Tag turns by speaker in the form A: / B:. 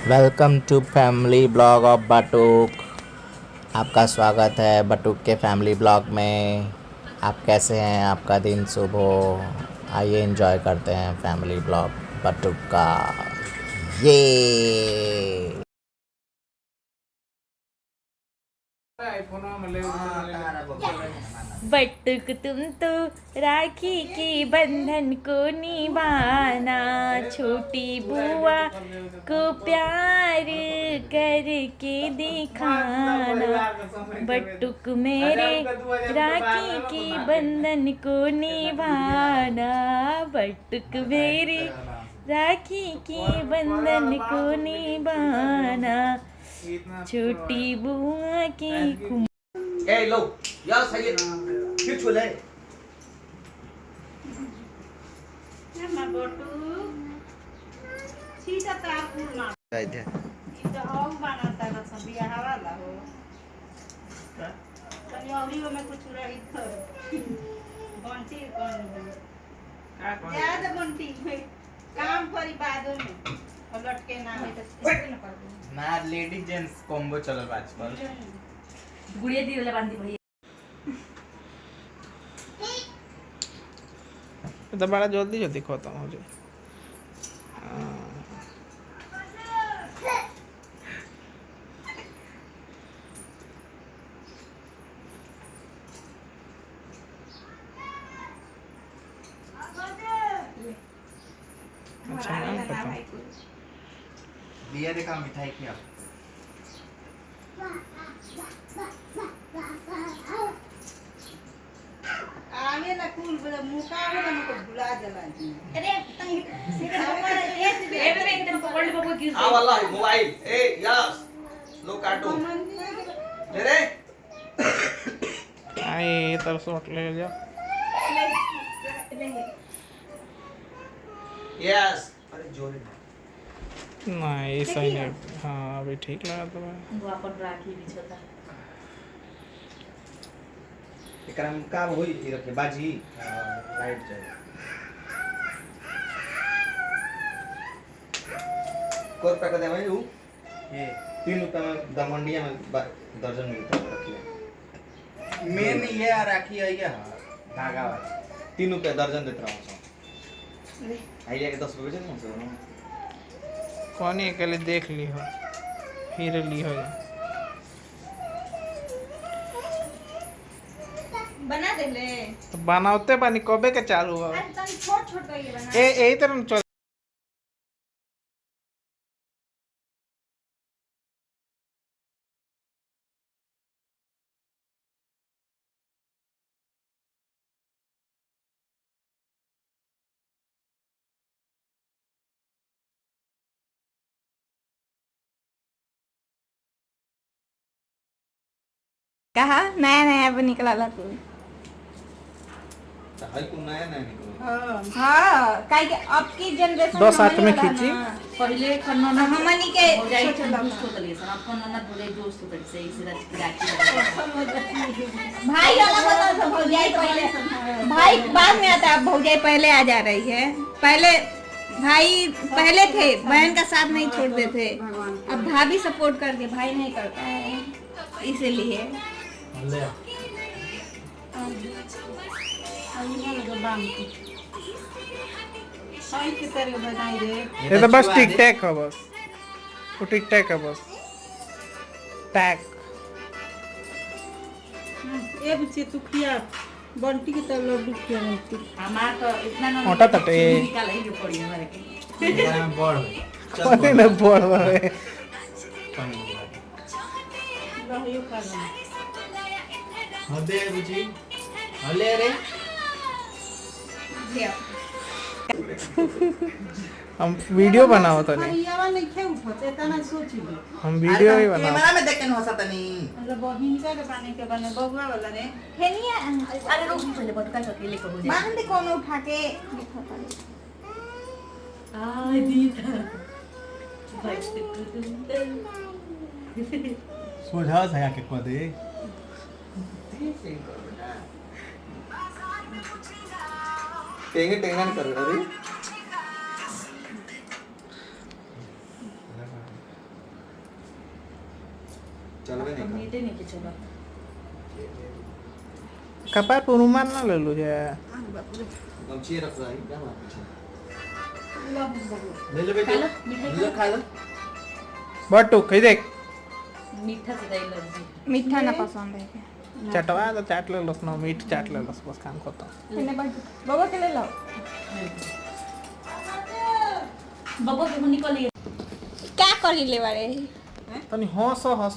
A: Welcome to family blog of Batuk. आपका स्वागत है बटुक के फैमिली ब्लॉग में। आप कैसे हैं? आपका दिन शुभ हो। आइए एंजॉय करते हैं फैमिली ब्लॉग बटुक का। ये
B: बटुक तुम तो राखी के बंधन को निभाना, छोटी बुआ को प्यार करके दिखाना। बटुक मेरे राखी के बंधन को निभाना, बटुक मेरे राखी के बंधन को निभाना, छोटी बुआ की
C: Ê Lục, nhớ xây dựng Viết chuột lên Đây thế
D: काम करी बादों में लटके ना है तो
A: ना लेडीज जेंट्स कॉम्बो चलल आजकल।
B: गुड़िया दी वाला बांधी भैया।
E: तो बड़ा जल्दी जल्दी खत्म हो जाए। अच्छा नाम खत्म।
A: दिया देखा मिठाई किया।
D: आवे ना कुल मुका आवे ना मुको भुला जाला
B: अरे ए बे एकदम पकड़ ले बाबू गिर
C: हाँ वाला है मोबाइल ए यस लो काटो ले रे
E: आए तब शॉट ले जा।
C: यस अरे जोरे
E: नहीं सही नहीं। हाँ अभी ठीक लगा तो भाई।
B: वो अपन राखी भी छोटा
C: एकरा में का होई ई रखे बाजी राइट जाए कोर पैक दे भाई ये 3 रुपए में दमंडिया में दर्जन मिलता है रखिए
A: मेन ये राखी है ये धागा वाला
C: 3 रुपए दर्जन देता रहा हूं आइडिया के 10 रुपए से ना
E: कौन ही अकेले देख ली हो फिर ली हो जा।
D: बना दे ले
E: तो बनाते पानी कबे के चालू हो।
D: आज तन छोट छोट ये बना
E: ए यही तरह चल।
D: कहा नया नया अब निकला ला तू
C: हाई को नया नया निकलो
D: हां काई के अब की जनरेशन
E: 10 साथ में खींची।
B: पहले खन्ना ना
D: हमनी के
B: हो जाए दोस्त होता ले सर अपन ना बोले दोस्त होता से इसे राखी
D: भाई अलग अलग भौजाई पहले भाई बाद में आता है, भौजाई पहले आ जा रही है। पहले भाई पहले थे, बहन का साथ नहीं छोड़ते थे। अब भाभी सपोर्ट करके भाई नहीं करता है, इसीलिए
E: ये तो बस टिक टैक है बस। वो टिक टैक है बस। टैक
F: ए बच्चे तू खिया बंटी की तरह लड्डू खिया बनती
B: हमार तो इतना ना
E: मोटा तटे
B: निकाल ही पड़ी हमारे के
A: बढ़
E: कौन ना बोल रहे।
F: रहियो खा
A: हदे बुझी हले रे
E: हम वीडियो बनाओ तो नहीं।
F: भैयावा नहीं खे उठते तना सोची
E: हम वीडियो ही बनाओ।
A: कैमरा में देख के हंसा तनी
F: मतलब बहिन का के पानी के बने बबुआ वाला रे
D: खेनिया
B: अरे रोक पहले बटका करके लेके हो जाए
D: बांध दे कोनो उठा के
B: आ दीदा
A: सोझा से आके को दे
C: टेंगे टेंगा नहीं कर रहा रे चलबे नहीं
B: मीठे नहीं के चलो
E: कपार पर रुमाल ना ले लो जे
C: गमछी रख रहा है क्या बात है ले लो बेटे
B: खा लो, मिठाई
C: ले खा लो
E: बटू कही देख
B: मीठा से एलर्जी
D: मीठा ना पसंद है
E: चटवा तो चाट ले लो ना मीठ चाट ले लो बस काम खत्म
D: बाबा के ले लो
B: बबो के निकल
D: क्या कर ले बारे
E: तनी हंस हंस